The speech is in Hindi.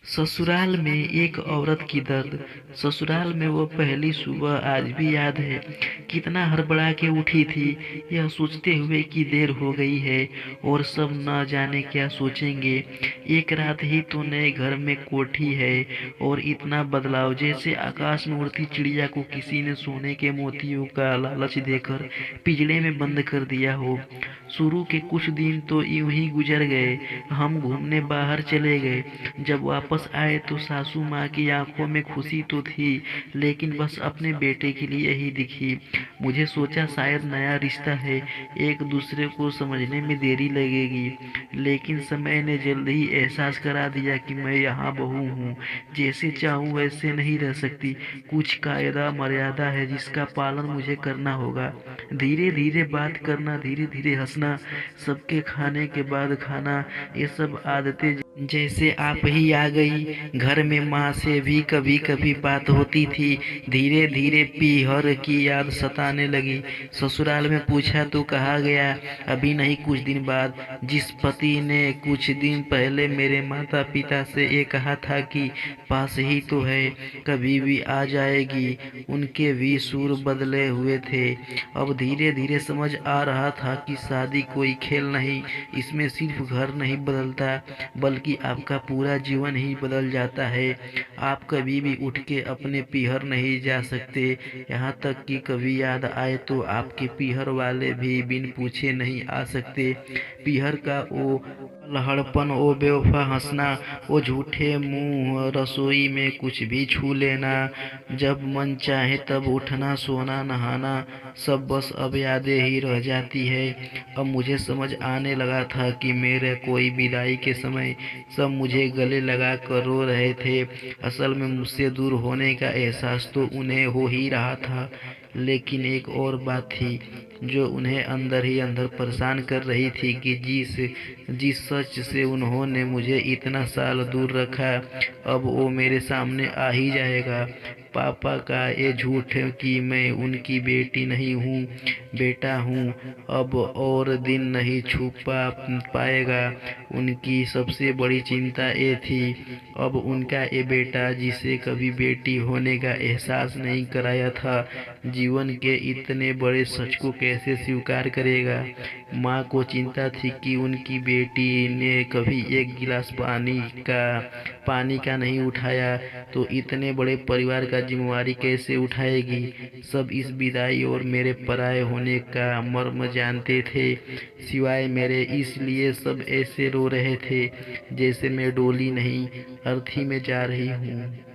ससुराल में एक औरत की दर्द। ससुराल में वो पहली सुबह आज भी याद है। कितना हड़बड़ा के उठी थी, यह सोचते हुए कि देर हो गई है और सब न जाने क्या सोचेंगे। एक रात ही तो नए घर में कोठी है और इतना बदलाव, जैसे आकाश में उड़ती चिड़िया को किसी ने सोने के मोतियों का लालच देकर पिंजड़े में बंद कर दिया हो। शुरू के कुछ दिन तो यूं ही गुजर गए। हम घूमने बाहर चले गए। जब वापस आए तो सासू माँ की आंखों में खुशी तो थी, लेकिन बस अपने बेटे के लिए ही दिखी। मुझे सोचा शायद नया रिश्ता है, एक दूसरे को समझने में देरी लगेगी, लेकिन समय ने जल्द ही एहसास करा दिया कि मैं यहाँ बहू हूँ, जैसे चाहूँ वैसे नहीं रह सकती। कुछ कायदा मर्यादा है जिसका पालन मुझे करना होगा। धीरे धीरे बात करना, धीरे धीरे हंसना, सबके खाने के बाद खाना, ये सब आदतें जैसे आप ही आ गई। घर में माँ से भी कभी कभी बात होती थी। धीरे धीरे पीहर की याद सताने लगी। ससुराल में पूछा तो कहा गया अभी नहीं, कुछ दिन बाद। जिस पति ने कुछ दिन पहले मेरे माता पिता से ये कहा था कि पास ही तो है, कभी भी आ जाएगी, उनके भी सुर बदले हुए थे। अब धीरे धीरे समझ आ रहा था कि शादी कोई खेल नहीं, इसमें सिर्फ घर नहीं बदलता बल्कि आपका पूरा जीवन ही बदल जाता है। आप कभी भी उठ के अपने पीहर नहीं जा सकते, यहाँ तक कि कभी याद आए तो आपके पीहर वाले भी बिन पूछे नहीं आ सकते। पीहर का वो लहड़पन, वो बेवफा हंसना, वो झूठे मुंह, रसोई में कुछ भी छू लेना, जब मन चाहे तब उठना, सोना, नहाना, सब बस अब यादें ही रह जाती है। अब मुझे समझ आने लगा था कि मेरे कोई विदाई के समय सब मुझे गले लगा कर रो रहे थे। असल में मुझसे दूर होने का एहसास तो उन्हें हो ही रहा था, लेकिन एक और बात थी जो उन्हें अंदर ही अंदर परेशान कर रही थी कि जिस जिस सच से उन्होंने मुझे इतना साल दूर रखा, अब वो मेरे सामने आ ही जाएगा। पापा का ये झूठ कि मैं उनकी बेटी नहीं हूँ, बेटा हूँ, अब और दिन नहीं छुपा पाएगा। उनकी सबसे बड़ी चिंता ये थी, अब उनका ये बेटा जिसे कभी बेटी होने का एहसास नहीं कराया था, जीवन के इतने बड़े सच को कैसे स्वीकार करेगा। माँ को चिंता थी कि उनकी बेटी ने कभी एक गिलास पानी का नहीं उठाया, तो इतने बड़े परिवार का जिम्मेवारी कैसे उठाएगी। सब इस विदाई और मेरे पराये होने का मर्म जानते थे, सिवाय मेरे। इसलिए सब ऐसे रो रहे थे जैसे मैं डोली नहीं, अर्थी में जा रही हूँ।